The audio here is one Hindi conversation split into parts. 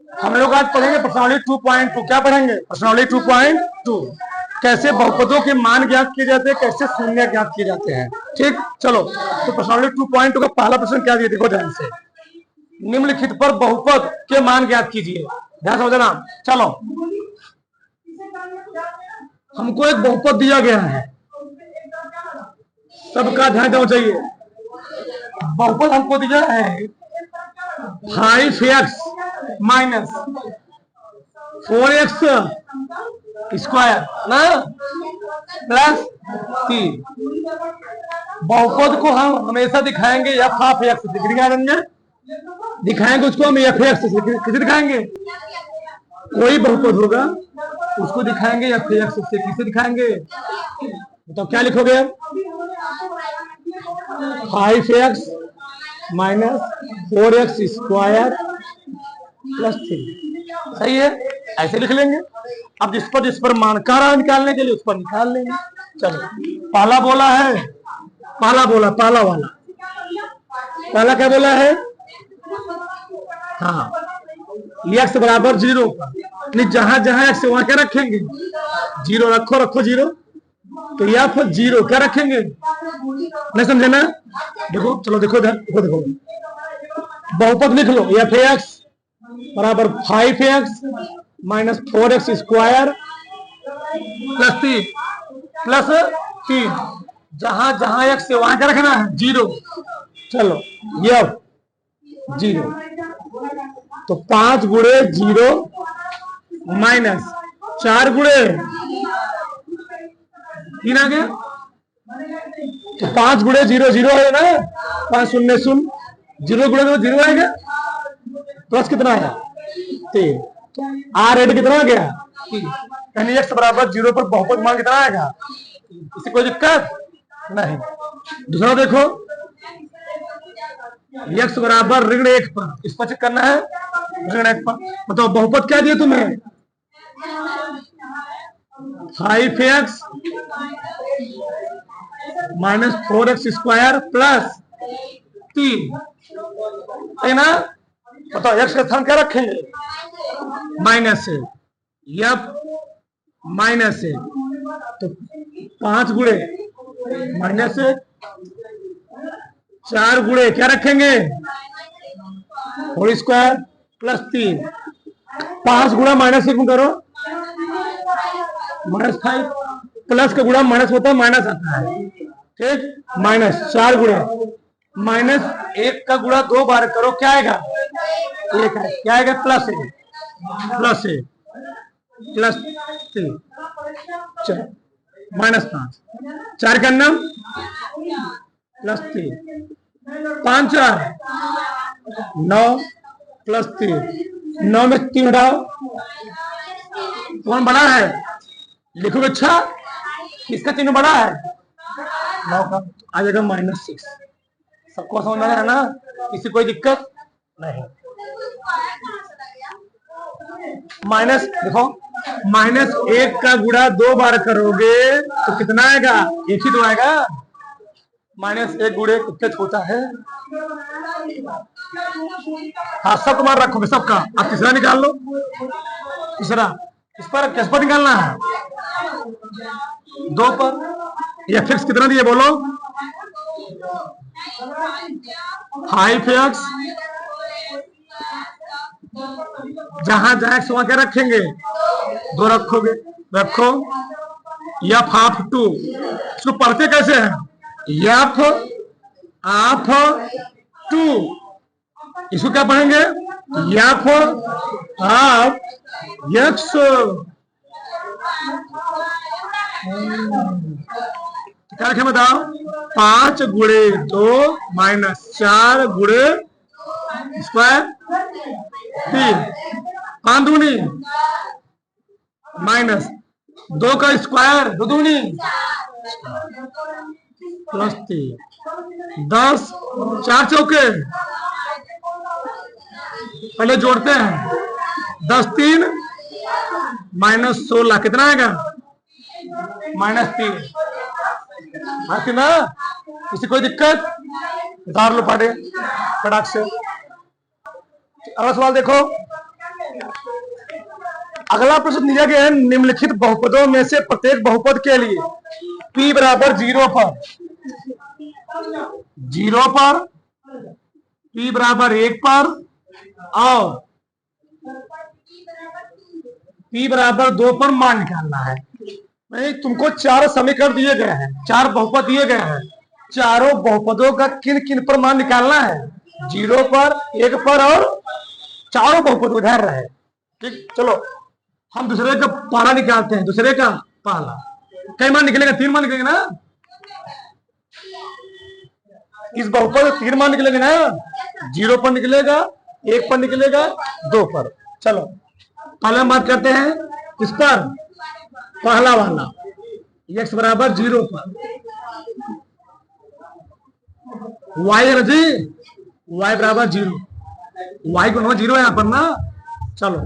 हम लोग आज पढ़ेंगे प्रश्नावली 2.2। क्या पढ़ेंगे? प्रश्नावली 2.2, कैसे बहुपदों के मान ज्ञात किए जाते हैं, कैसे शून्य ज्ञात किए जाते हैं। ठीक, चलो तो प्रश्नावली 2.2 का पहला प्रश्न क्या दिया, देखो ध्यान से। निम्नलिखित पर बहुपद के मान ज्ञात कीजिए। ध्यान समझना। चलो, हमको एक बहुपद दिया गया है, सबका ध्यान देना चाहिए। बहुपद हमको दिया है 5x माइनस 4x स्क्वायर ना प्लस 3। बहुपद को हम हमेशा दिखाएंगे एफ ऑफ एक्स से, दिखाएंगे उसको हम एफ एक्स से। किसे दिखाएंगे? कोई बहुपद होगा उसको दिखाएंगे एफ एक्स से। किसे दिखाएंगे? तो क्या लिखोगे? 5x minus 4x square plus 3। सही है, ऐसे लिख लेंगे। अब जिस पर मान का रहा निकालने के लिए उस पर निकाल लेंगे। चलो, पहला बोला है, पहला वाला पहला क्या बोला है? हाँ, x बराबर 0 पर जहां जहां x वहां क्या रखेंगे? 0 रखो 0। तो या फिर 0 क्या रखेंगे? नहीं समझे ना? देखो, चलो देखो बहुपद लिख लो। एफ एक्स बराबर 5x minus 4x square plus 3। जहां जहां x से वहां क्या रखना है? 0। चलो, ये 0 तो 5 गुणे 0 माइनस 4 गुणे 3 आ गया। तो 5 गुणे 0 0 है ना, 5 शून्य 0 गुणे 0 आएगा, प्लस कितना आया? 3। आर एड कितना आ गया? यानी x बराबर 0 पर बहुपद मान कितना आएगा? इससे कोई दिक्कत नहीं। दूसरा देखो, x बराबर ऋण 1 पर, इस पर चेक करना है ऋण 1 पर। बताओ बहुपद क्या दिया तुम्हें? 5x minus 4x square plus 3 है ना। बताओ x का स्थान क्या रखेंगे? माइनस है, यह माइनस है। तो 5 गुणे माइनस 4 गुणे क्या रखेंगे? Whole square plus 3। 5 गुणा माइनस 1 करो, -5। प्लस का गुणा माइनस होता है, माइनस आता है। ठीक, माइनस 4 गुणे -1 का गुणा 2 बार करो, क्या आएगा? 1 है। क्या आएगा? प्लस है प्लस 3। चलो, -5 4 का नाम प्लस 3 5 4 9 प्लस 3 9 में 3 हटाओ, कौन बड़ा है? लिखोगे अच्छा, किसका चिन्ह बड़ा है? 9 का आ जाएगा -6। सबको समझ में आया ना? किसी कोई दिक्कत नहीं। माइनस देखो, -1 का गुणा 2 बार करोगे तो कितना आएगा? 1 ही तो आएगा। -1 गुणे कितने होता है? हाँ, सब तुम्हारा रखोगे सबका। अब तीसरा निकाल लो। तीसरा किस पर निकालना है? 2 पर। या फिक्स कितना दिए बोलो? 5x जहां जहां x वहां क्या रखेंगे? 2 रखोगे, रखो। एफ ऑफ 2, इसको पढ़ते कैसे हैं? एफ ऑफ 2, इसको क्या पढ़ेंगे? F of x। क्या रखें बताओ? 5 गुणे 2 माइनस 4 गुणे स्क्वायर 3, 5 दूनी माइनस 2 का स्क्वायर 2 दूनी प्लस 3 10 4 चौके पहले जोड़ते हैं। 10 3 -16 कितना आएगा? -3। हाँ ना? किसी कोई दिक्कत? उतार लो पढ़े फटाक से। अगला सवाल देखो, अगला प्रश्न दिया गया है, निम्नलिखित बहुपदों में से प्रत्येक बहुपद के लिए p बराबर 0 पर, p बराबर 1 पर और p बराबर 2 पर मान निकालना है। नहीं, तुमको 4 समीकरण दिए गए हैं, 4 बहुपद दिए गए हैं, चारों बहुपदों का किन किन पर मान निकालना है, 0 पर, 1 पर और चारों बहुपद उधर रहे। ठीक, चलो हम दूसरे का पहला निकालते हैं। दूसरे का पहला कई मान निकलेगा? 3 मान निकलेगा ना। इस बहुपद 3 मान निकलेगा ना, 0 पर निकलेगा, 1 पर निकलेगा, 2 पर। चलो पहले हम बात करते हैं किस पर, पहला वाला, x बराबर 0 पर, y है ना जी, y बराबर 0, y को 0 है यहाँ पर ना। चलो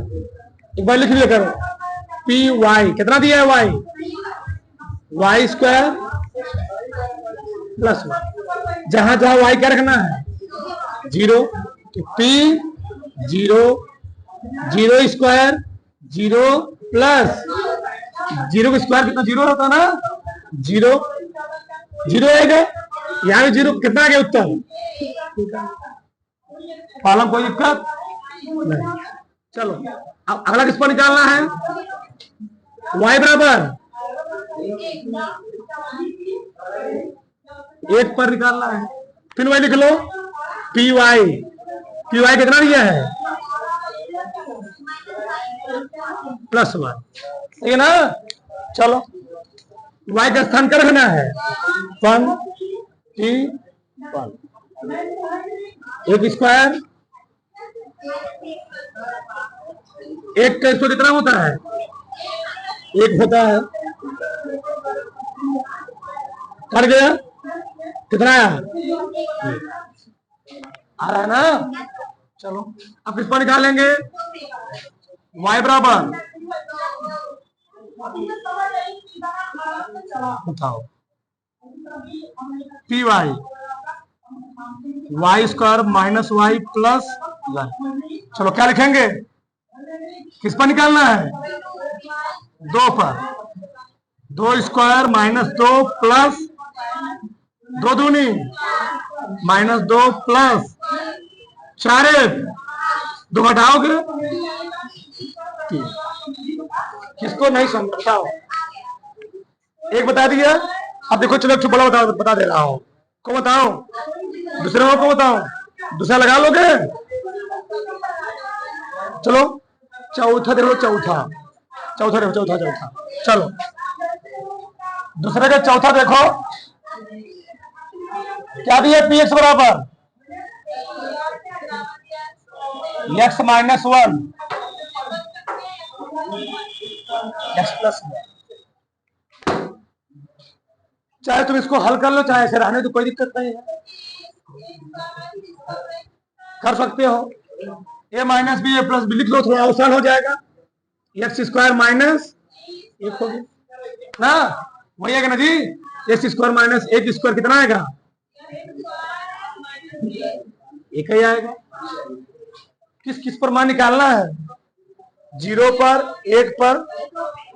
एक बार लिख लिया करो, पी वाई कितना दिया है, वाई स्क्वायर प्लस 1, जहां जहां वाई क्या रखना है, 0, तो पी 0, 0 स्क्वायर 0 प्लस 0 का स्क्वायर कितना, 0 होता ना, 0 0 आएगा, यहाँ भी 0, कितना आ गया उत्तर, पाला कोई दिक्कत नहीं। चलो अब अगला किस पर निकालना है, y बराबर 1 पर निकालना है। फिर y लिख लो, पी वाई कितना दिया है, प्लस 1, ठीक है ना। चलो y का स्थान क्या रखना है, 1 t 1, 1 स्क्वायर, 1 का स्क्वायर कितना होता है, 1 होता है, कर गया, कितना आया, आ रहा है ना। चलो अब किस पर निकालेंगे, y बराबर, बताओ, P Y square minus Y plus 1। चलो क्या लिखेंगे, किस पर निकालना है, 2 पर, 2 स्क्वायर माइनस 2 प्लस 2 दूनी माइनस 2 प्लस 4, 2 घटाओगे, किसको नहीं समझ, बताओ, एक बता दिया। अब देखो चलो बड़ा बता दे रहा हूं, को बताओ, दूसरे को बताओ, दूसरा लगा लोगे। चलो चौथा देखो, चौथा देखो, चौथा। चलो दूसरे का चौथा देखो, क्या दिया, पी एक्स बराबर एक्स माइनस 1 एक्स प्लस 1। चाहे तुम इसको हल कर लो, चाहे ऐसे रहने तो कोई दिक्कत नहीं है, कर सकते हो। ए माइनस बी ए प्लस बी लिख लो, थोड़ा आसान हो जाएगा, एक्स स्क्वायर माइनस 1 हो गया ना, वही आएगा ना जी, एक्स स्क्वायर माइनस 1 स्क्वायर कितना आएगा, 1 ही आएगा। किस किस पर मान निकालना है, 0 पर, 1 पर।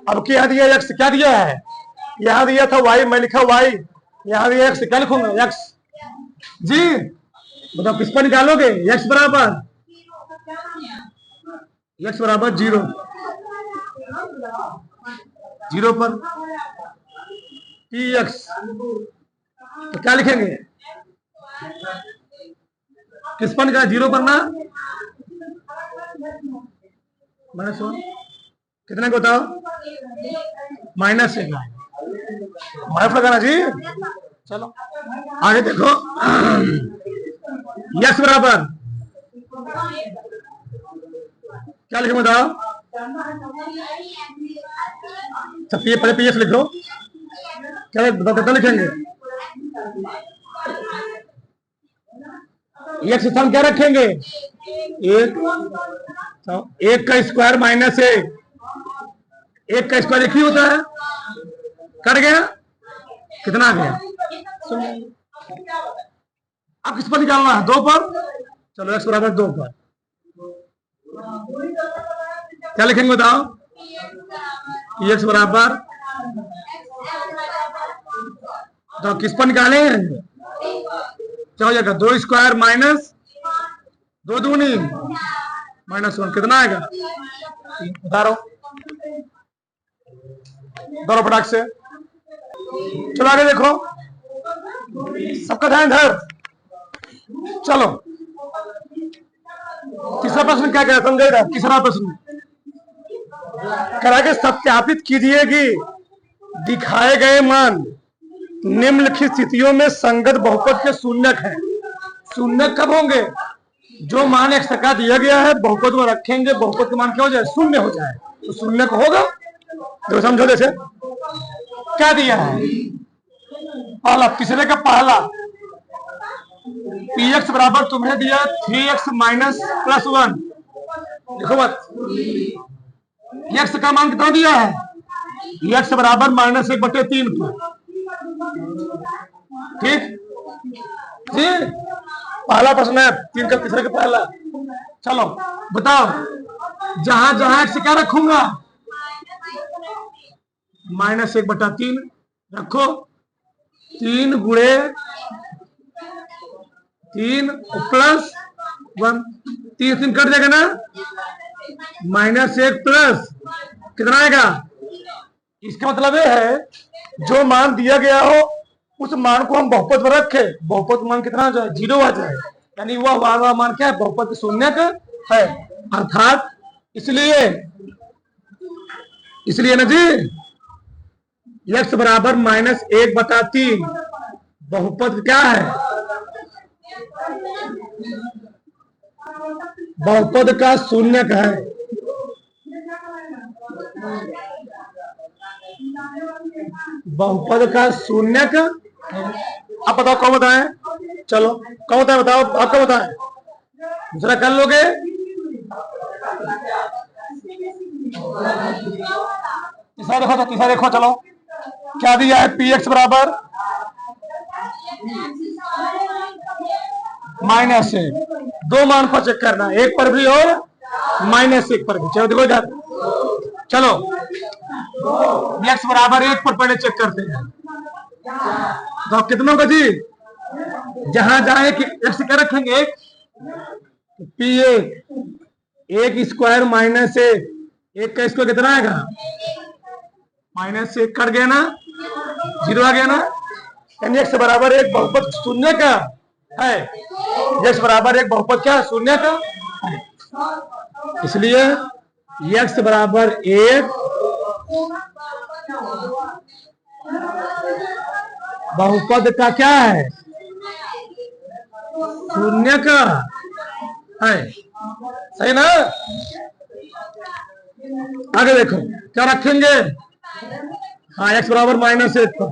अब क्या दिया, एक्स क्या दिया है, यहां दिया था वाई, मैं लिखा वाई, यहां दिया एक्स, क्या लिखूंगा, एक्स जी। बताओ किस पर निकालोगे, एक्स बराबर 0, 0 पर पी एक्स, तो क्या लिखेंगे, किस पर निकाल, 0 पर ना, माइनस 1 कितना को बताओ, माइनस 1 माइनस लगाना जी। चलो आगे देखो, एक्स बराबर क्या लिखे बताओ, पहले पी एक्स लिखो, क्या कितना लिखेंगे, एक्स स्थान क्या रखेंगे, 1 का स्क्वायर माइनस 1 का स्क्वायर 1 ही होता है, कट गया, कितना आ गया। अब किस पर निकालना है, 2 पर। चलो एक्स बराबर 2 पर, क्या लिखेंगे बताओ? x बराबर, तो किस पर निकाले? क्या हो जाएगा? 2 स्क्वायर माइनस 2 दूनी -1, कितना आएगा? बता रहा हूं, दोनों फटाक से। चलो आगे देखो, सबका ध्यान इधर। चलो तीसरा प्रश्न क्या कहता समझेगा? तीसरा प्रश्न करा के सत्यापित कीजिए कि दिखाए गए मान निम्नलिखित स्थितियों में संगत बहुपद के शून्यक हैं। शून्यक कब होंगे? जो मान x का दिया गया है बहुपद में रखेंगे, बहुपद का मान क्या हो जाए? शून्य हो जाए, तो शून्यक होगा। तो समझो, जैसे क्या दिया है? पहला, तीसरे का पहला px बराबर तुम्हें दिया 3x माइनस प्लस 1। देखो मत, x का मान कितना दिया है? x बराबर -1/3 पर। ठीक जी, पहला प्रश्न है 3 का, तीसरे का पहला। चलो बताओ, जहां जहां x क्या रखूंगा? -1/3 रखो। 3 गुणे 3 प्लस 1, 3 कट जाएगा ना? -1 प्लस कितना आएगा? इसका मतलब ये है जो मान दिया गया हो उस मान को हम बहुपद में रखे, बहुपद मान कितना आ जाए? 0 आ जाए, यानी वह मान क्या है? बहुपद शून्यक है। अर्थात इसलिए ना जी, x बराबर -1/3 बहुपद क्या है? बहुपद का शून्यक है। बहुपद का शून्यक। आप बताओ कौन बताए? चलो कौन बताए? बताओ, आपका बताए, दूसरा कर लोगे। तीसरा देखो, तो तीसरा देखो। चलो क्या दिया है? px बराबर -1। दो मान को चेक करना, एक पर भी और -1 पर भी। चलो देखो इधर, चलो x बराबर 1 पर पहले चेक करते हैं। तो कितनों का जी? जहां जहां x क्या रखेंगे? एक स्क्वायर -1, 1 का स्क्वायर कितना आएगा? -1 कट गया ना, 0 आ गया ना, यानी x बराबर 1 बहुपद शून्य का है। x बराबर 1 बहुपद क्या? शून्य का है। इसलिए x बराबर 1 बहुपद का क्या है? शून्य का है। सही ना? आगे देखो क्या रखेंगे? हाँ, x बराबर -1 पर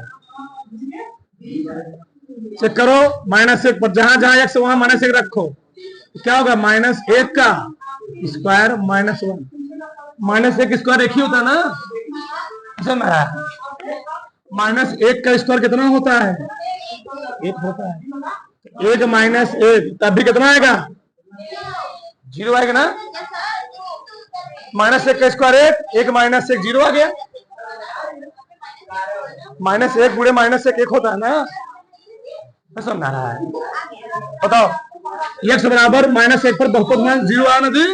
चेक करो। -1 पर जहां जहां x वहां -1 रखो, क्या होगा? -1 का स्क्वायर -1। -1 स्क्वायर एक ही होता है ना? -1 का स्क्वायर कितना होता है? 1 होता है। 1 -1 तब भी कितना आएगा? 0 आएगा ना? -1 का स्क्वायर 1, 1 -1 0 आ गया। -1 गुणे -1 होता है ना? समझा रहा है? बताओ, x बराबर -1 पर बहुपद मान 0 आना जी,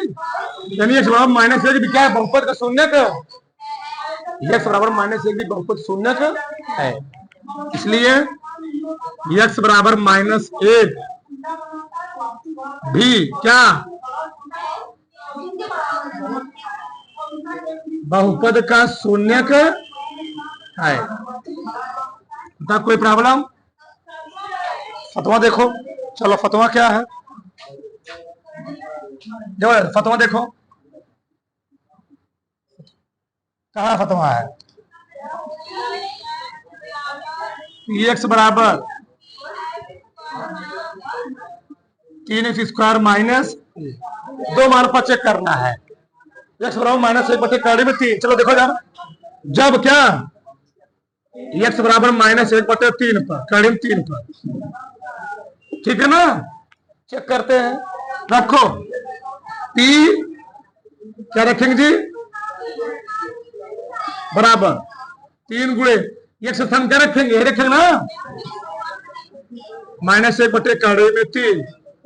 यानी x बराबर -1 भी क्या है? बहुपद का शून्यक। x बराबर -1 भी बहुपद शून्यक है। इसलिए x बराबर -1 भी क्या? बहुपद का शून्यक है। तो कोई प्रॉब्लम? फतवा देखो। चलो फतवा क्या है? जब फतवा देखो, कहाँ फतवा है? x बराबर 3x स्क्वायर माइनस 2 मान पर चेक करना है। x बराबर -1/3। चलो देखो यार, जब क्या x बराबर -1/3 पर, करीब 3 पर, ठीक है ना? चेक करते हैं। रखो p क्या रखेंगे जी? बराबर 3 गुणे x स्थान क्या रखेंगे, ये रखेंगे ना, -1/3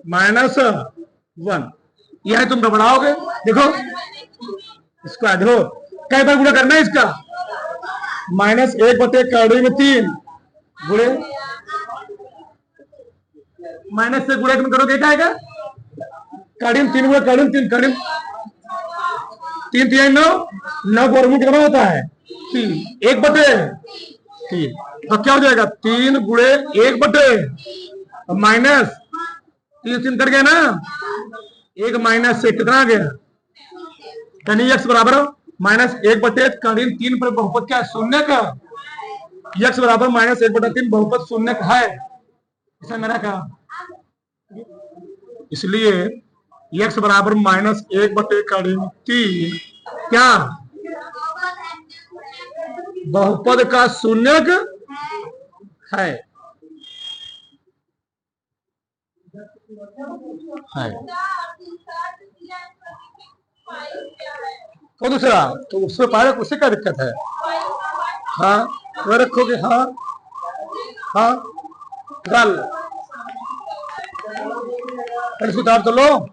-1। यह तुम घबराओगे, देखो इसको देखो कई बार गुणा करना है इसका, -1/3 गुणे माइनस से गुणा तुम करोगे क्या आएगा, कड़िम 3 गुणा कड़िम 3 3 9 9 वर्गमूल कितना होता है 3 1/3, तो क्या हो जाएगा 3 गुणे 1/, माइनस 3 कर गया ना, 1 माइनस से कितना आ गया, यानी x बराबर -1/3 3 पर बहुपद क्या है, शून्य का, x बराबर -1/3 बहुपद शून्य का है, ऐसा मेरा कहा, इसलिए x बराबर -1/3 क्या बहुपद का शून्यक है, तो दूसरा तो उससे पायलट उससे क्या दिक्कत है, हाँ वो रखोगे, हाँ हाँ डाल इसको उतार तो लो।